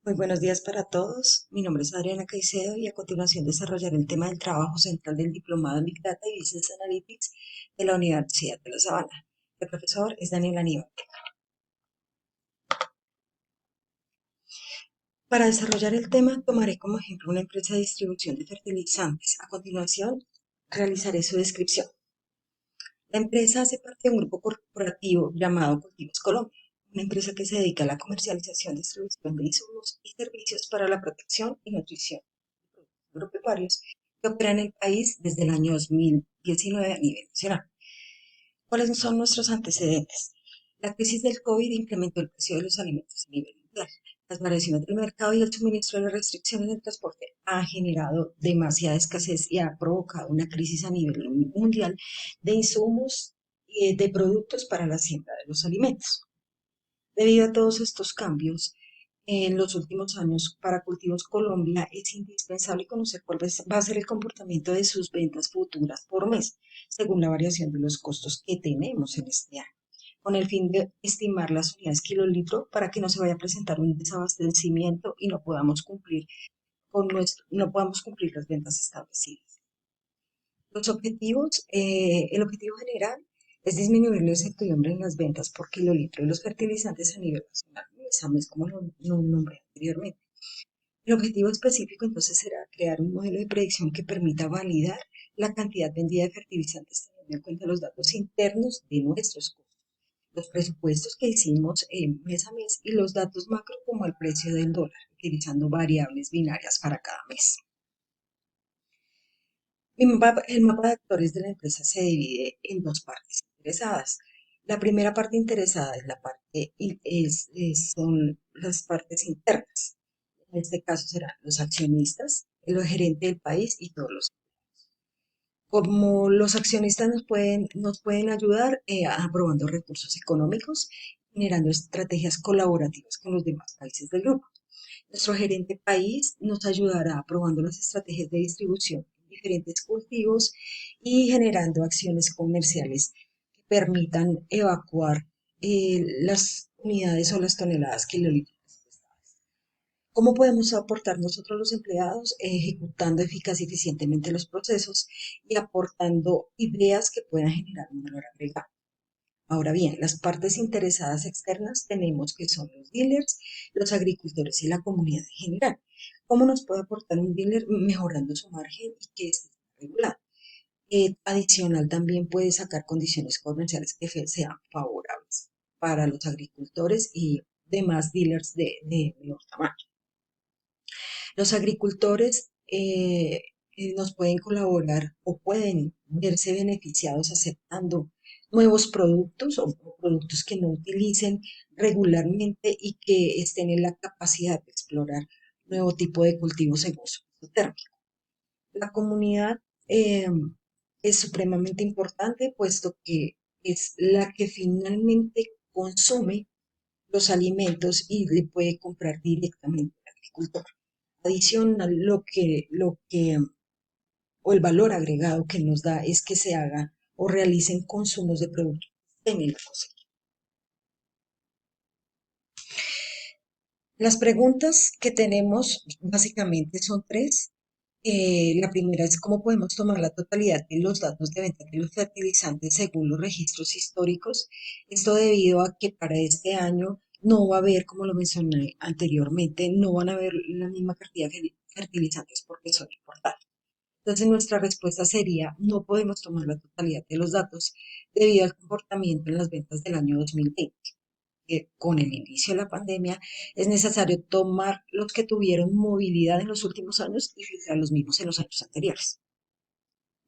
Muy buenos días para todos. Mi nombre es Adriana Caicedo y a continuación desarrollaré el tema del trabajo central del Diplomado en Big Data y Business Analytics de la Universidad de La Sabana. El profesor es Daniel Aníbal. Para desarrollar el tema, tomaré como ejemplo una empresa de distribución de fertilizantes. A continuación, realizaré su descripción. La empresa hace parte de un grupo corporativo llamado Cultivos Colombia, una empresa que se dedica a la comercialización, distribución de insumos y servicios para la protección y nutrición de productos agropecuarios que opera en el país desde el año 2019 a nivel nacional. ¿Cuáles son nuestros antecedentes? La crisis del COVID incrementó el precio de los alimentos a nivel mundial. Las variaciones del mercado y el suministro de las restricciones del transporte han generado demasiada escasez y ha provocado una crisis a nivel mundial de insumos y de productos para la siembra de los alimentos. Debido a todos estos cambios, en los últimos años, para Cultivos Colombia es indispensable conocer cuál va a ser el comportamiento de sus ventas futuras por mes, según la variación de los costos que tenemos en este año, con el fin de estimar las unidades kilolitro para que no se vaya a presentar un desabastecimiento y no podamos cumplir las ventas establecidas. Los objetivos, el objetivo general es disminuir la incertidumbre en las ventas por kilolitro de los fertilizantes a nivel nacional, mes a mes, como lo nombré anteriormente. El objetivo específico entonces será crear un modelo de predicción que permita validar la cantidad vendida de fertilizantes teniendo en cuenta los datos internos de nuestros costos, los presupuestos que hicimos mes a mes y los datos macro como el precio del dólar, utilizando variables binarias para cada mes. El mapa de actores de la empresa se divide en dos partes interesadas. La primera parte interesada es la parte, son las partes internas. En este caso serán los accionistas, el gerente del país y todos los. Como los accionistas nos pueden ayudar aprobando recursos económicos, generando estrategias colaborativas con los demás países del grupo. Nuestro gerente país nos ayudará aprobando las estrategias de distribución en diferentes cultivos y generando acciones comerciales que permitan evacuar las unidades o las toneladas kilolitros. ¿Cómo podemos aportar nosotros los empleados? Ejecutando eficaz y eficientemente los procesos y aportando ideas que puedan generar un valor agregado. Ahora bien, las partes interesadas externas tenemos que son los dealers, los agricultores y la comunidad en general. ¿Cómo nos puede aportar un dealer mejorando su margen y que esté regulado? Adicional, también puede sacar condiciones comerciales que sean favorables para los agricultores y demás dealers de menor tamaño. Los agricultores nos pueden colaborar o pueden verse beneficiados aceptando nuevos productos o productos que no utilicen regularmente y que estén en la capacidad de explorar nuevo tipo de cultivos en uso térmico. La comunidad eh, es supremamente importante puesto que es la que finalmente consume los alimentos y le puede comprar directamente al agricultor. Adicional, o el valor agregado que nos da es que se haga o realicen consumos de productos en la cosecha. Las preguntas que tenemos básicamente son tres. La primera es cómo podemos tomar la totalidad de los datos de venta de los fertilizantes según los registros históricos. Esto debido a que para este año no va a haber, como lo mencioné anteriormente, no van a haber la misma cantidad de fertilizantes porque son importados. Entonces nuestra respuesta sería, no podemos tomar la totalidad de los datos debido al comportamiento en las ventas del año 2020, que con el inicio de la pandemia es necesario tomar los que tuvieron movilidad en los últimos años y filtrar los mismos en los años anteriores.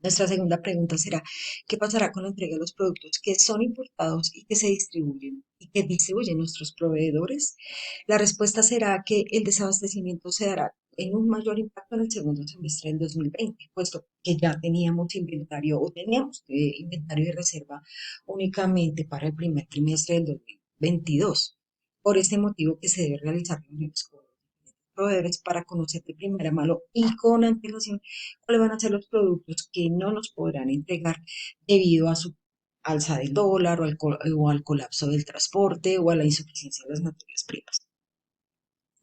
Nuestra segunda pregunta será, ¿qué pasará con la entrega de los productos que son importados y que se distribuyen y que distribuyen nuestros proveedores? La respuesta será que el desabastecimiento se dará en un mayor impacto en el segundo semestre del 2020, puesto que ya teníamos inventario o teníamos inventario de reserva únicamente para el primer trimestre del 2022. Por este motivo que se debe realizar reuniones con proveedores para conocer de primera mano y con antelación cuáles van a ser los productos que no nos podrán entregar debido a su alza del dólar o al colapso del transporte o a la insuficiencia de las materias primas.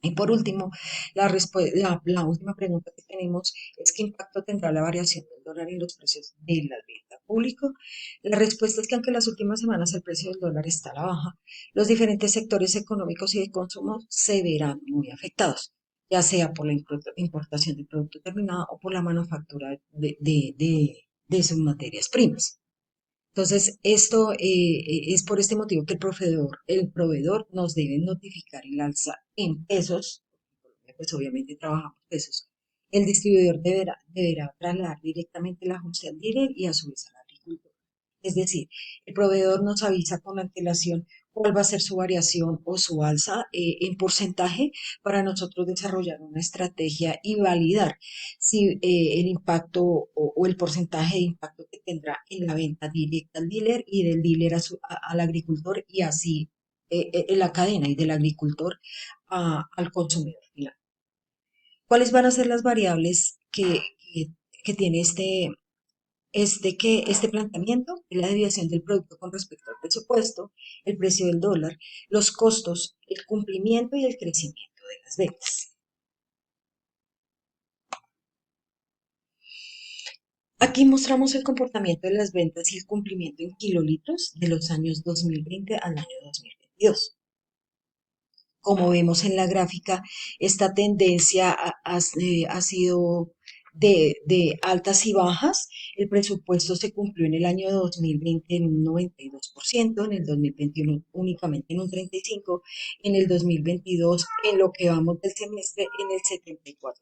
Y por último, la última pregunta que tenemos es ¿qué impacto tendrá la variación del dólar en los precios de la venta público? La respuesta es que aunque en las últimas semanas el precio del dólar está a la baja, los diferentes sectores económicos y de consumo se verán muy afectados, ya sea por la importación de producto terminado o por la manufactura de sus materias primas. Entonces, esto es por este motivo que el proveedor nos debe notificar el alza en pesos, pues obviamente trabajamos pesos. El distribuidor deberá trasladar directamente el ajuste al dealer y a su vez al agricultor. Es decir, el proveedor nos avisa con antelación cuál va a ser su variación o su alza en porcentaje para nosotros desarrollar una estrategia y validar si el impacto o el porcentaje de impacto que tendrá en la venta directa al dealer y del dealer al agricultor y así en la cadena y del agricultor al consumidor final. ¿Cuáles van a ser las variables que tiene este planteamiento? Es la desviación del producto con respecto al presupuesto, el precio del dólar, los costos, el cumplimiento y el crecimiento de las ventas. Aquí mostramos el comportamiento de las ventas y el cumplimiento en kilolitros de los años 2020 al año 2022. Como vemos en la gráfica, esta tendencia ha sido de altas y bajas. El presupuesto se cumplió en el año 2020 en un 92%, en el 2021 únicamente en un 35%, en el 2022 en lo que vamos del semestre en el 74%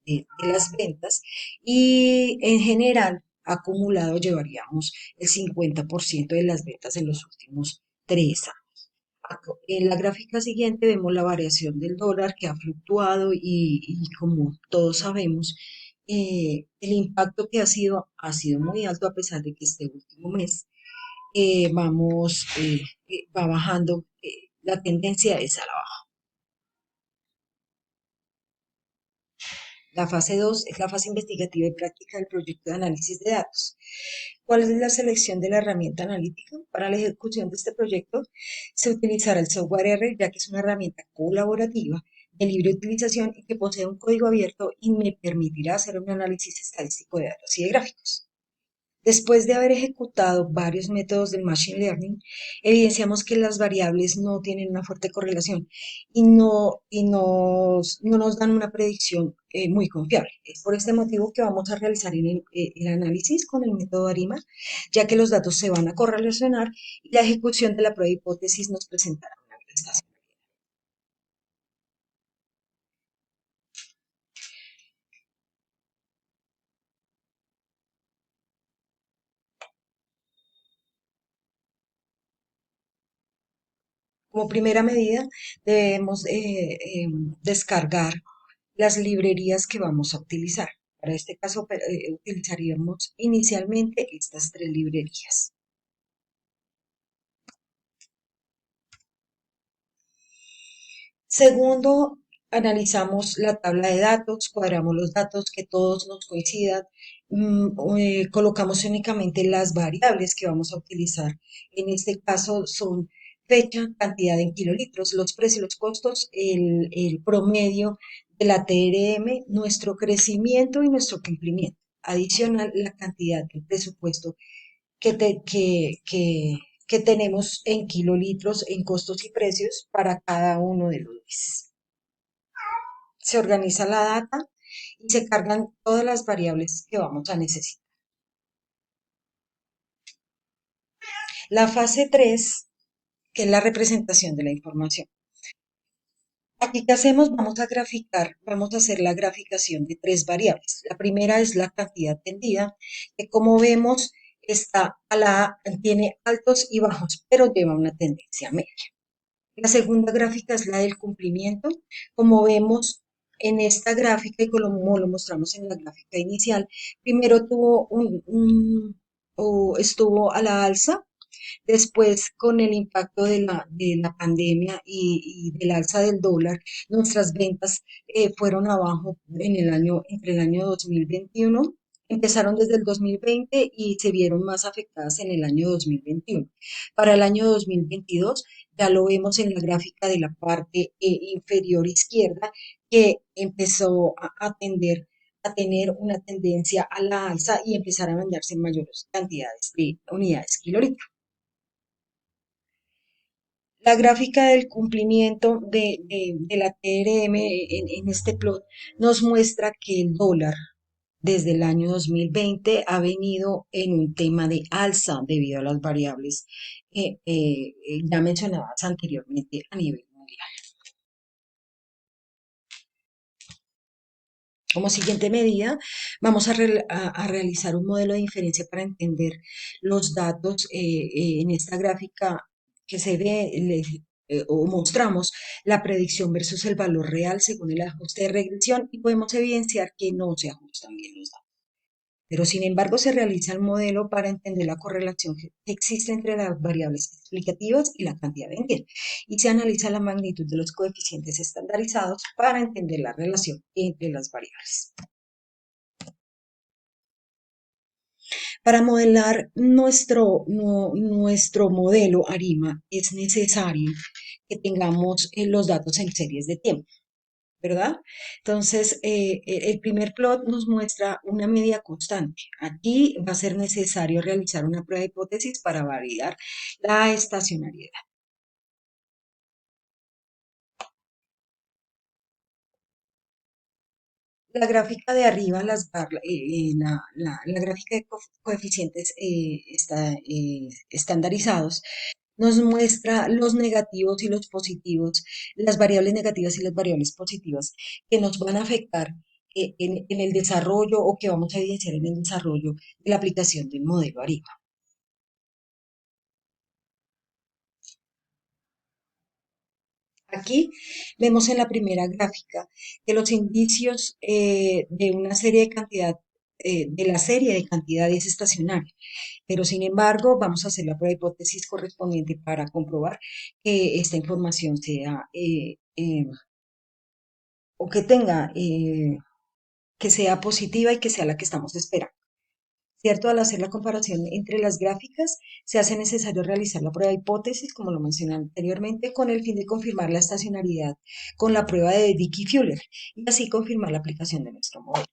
de las ventas y en general acumulado llevaríamos el 50% de las ventas en los últimos 3 años. En la gráfica siguiente vemos la variación del dólar que ha fluctuado y como todos sabemos, el impacto que ha sido muy alto a pesar de que este último mes va bajando, la tendencia es a la baja. La fase 2 es la fase investigativa y práctica del proyecto de análisis de datos. ¿Cuál es la selección de la herramienta analítica? Para la ejecución de este proyecto se utilizará el software R, ya que es una herramienta colaborativa de libre utilización y que posee un código abierto y me permitirá hacer un análisis estadístico de datos y de gráficos. Después de haber ejecutado varios métodos del Machine Learning, evidenciamos que las variables no tienen una fuerte correlación y no nos dan una predicción muy confiable. Es por este motivo que vamos a realizar el análisis con el método ARIMA, ya que los datos se van a correlacionar y la ejecución de la prueba de hipótesis nos presentará una estación. Como primera medida, debemos descargar las librerías que vamos a utilizar. Para este caso, utilizaríamos inicialmente estas 3 librerías. Segundo, analizamos la tabla de datos, cuadramos los datos, que todos nos coincidan, colocamos únicamente las variables que vamos a utilizar. En este caso son fecha, cantidad en kilolitros, los precios, los costos, el promedio de la TRM, nuestro crecimiento y nuestro cumplimiento. Adicional, la cantidad del presupuesto que, te- que tenemos en kilolitros, en costos y precios para cada uno de los meses. Se organiza la data y se cargan todas las variables que vamos a necesitar. La fase 3, que es la representación de la información. Aquí, ¿qué hacemos? Vamos a hacer la graficación de 3 variables. La primera es la cantidad tendida, que como vemos tiene altos y bajos, pero lleva una tendencia media. La segunda gráfica es la del cumplimiento. Como vemos en esta gráfica y como lo mostramos en la gráfica inicial, primero estuvo a la alza, después con el impacto de la pandemia y del alza del dólar, nuestras ventas fueron abajo entre el año 2021 Empezaron desde el 2020 y se vieron más afectadas en el año 2021. Para el año 2022 ya lo vemos en la gráfica de la parte inferior izquierda que empezó a tender a tener una tendencia a la alza y empezar a venderse en mayores cantidades de unidades kilolitro. La gráfica del cumplimiento de la TRM en este plot nos muestra que el dólar desde el año 2020 ha venido en un tema de alza debido a las variables ya mencionadas anteriormente a nivel mundial. Como siguiente medida, vamos a realizar un modelo de inferencia para entender los datos en esta gráfica que se ve o mostramos la predicción versus el valor real según el ajuste de regresión y podemos evidenciar que no se ajustan bien los datos. Pero sin embargo se realiza el modelo para entender la correlación que existe entre las variables explicativas y la cantidad vendida y se analiza la magnitud de los coeficientes estandarizados para entender la relación entre las variables. Para modelar nuestro modelo ARIMA es necesario que tengamos los datos en series de tiempo, ¿verdad? Entonces, el primer plot nos muestra una media constante. Aquí va a ser necesario realizar una prueba de hipótesis para validar la estacionariedad. La gráfica de arriba, la gráfica de coeficientes estandarizados, nos muestra los negativos y los positivos, las variables negativas y las variables positivas que nos van a afectar en el desarrollo o que vamos a evidenciar en el desarrollo de la aplicación del modelo ARIMA. Aquí vemos en la primera gráfica que los indicios de una serie de cantidad, de la serie de cantidad es estacionaria, pero sin embargo vamos a hacer la prueba de hipótesis correspondiente para comprobar que esta información sea o que tenga, que sea positiva y que sea la que estamos esperando. ¿Cierto? Al hacer la comparación entre las gráficas, se hace necesario realizar la prueba de hipótesis, como lo mencioné anteriormente, con el fin de confirmar la estacionariedad con la prueba de Dickey-Fuller y así confirmar la aplicación de nuestro modelo.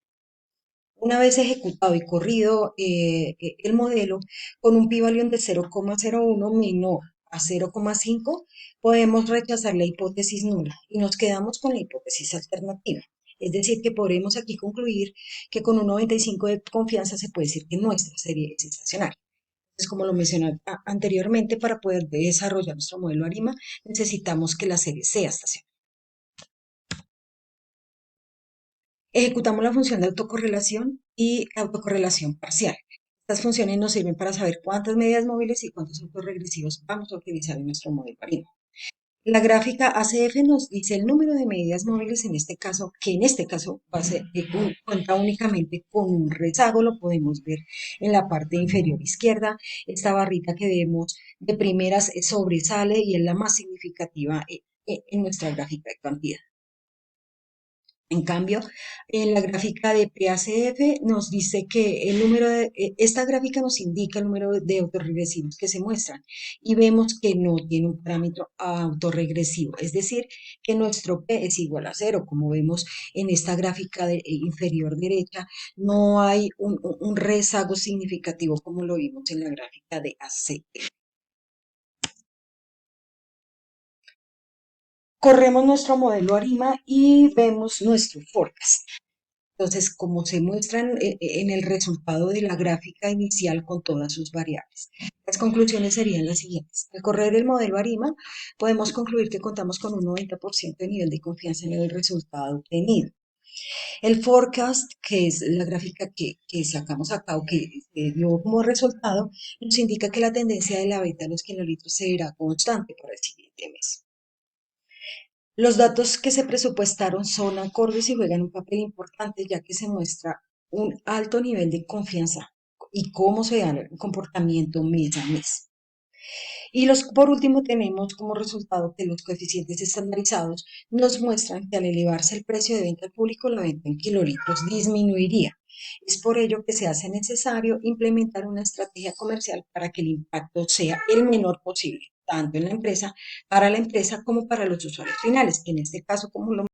Una vez ejecutado y corrido el modelo con un p-value de 0,01 menor a 0,5, podemos rechazar la hipótesis nula y nos quedamos con la hipótesis alternativa. Es decir, que podremos aquí concluir que con un 95 de confianza se puede decir que nuestra serie es estacionaria. Entonces, como lo mencioné anteriormente, para poder desarrollar nuestro modelo ARIMA, necesitamos que la serie sea estacionaria. Ejecutamos la función de autocorrelación y autocorrelación parcial. Estas funciones nos sirven para saber cuántas medidas móviles y cuántos autorregresivos vamos a utilizar en nuestro modelo marino. La gráfica ACF nos dice el número de medidas móviles en este caso, que en este caso va a ser, cuenta únicamente con un rezago, lo podemos ver en la parte inferior izquierda. Esta barrita que vemos de primeras sobresale y es la más significativa en nuestra gráfica de cantidad. En cambio, en la gráfica de PACF nos dice que esta gráfica nos indica el número de autorregresivos que se muestran y vemos que no tiene un parámetro autorregresivo, es decir, que nuestro P es igual a cero, como vemos en esta gráfica inferior derecha, no hay un rezago significativo como lo vimos en la gráfica de ACF. Corremos nuestro modelo ARIMA y vemos nuestro forecast. Entonces, como se muestran en el resultado de la gráfica inicial con todas sus variables. Las conclusiones serían las siguientes. Al correr el modelo ARIMA, podemos concluir que contamos con un 90% de nivel de confianza en el resultado obtenido. El forecast, que es la gráfica que sacamos acá o que dio como resultado, nos indica que la tendencia de la beta de los kilolitros será constante por el siguiente mes. Los datos que se presupuestaron son acordes y juegan un papel importante ya que se muestra un alto nivel de confianza y cómo se da el comportamiento mes a mes. Y por último tenemos como resultado que los coeficientes estandarizados nos muestran que al elevarse el precio de venta al público, la venta en kilolitros disminuiría. Es por ello que se hace necesario implementar una estrategia comercial para que el impacto sea el menor posible, tanto en la empresa, para la empresa como para los usuarios finales, que en este caso, como lo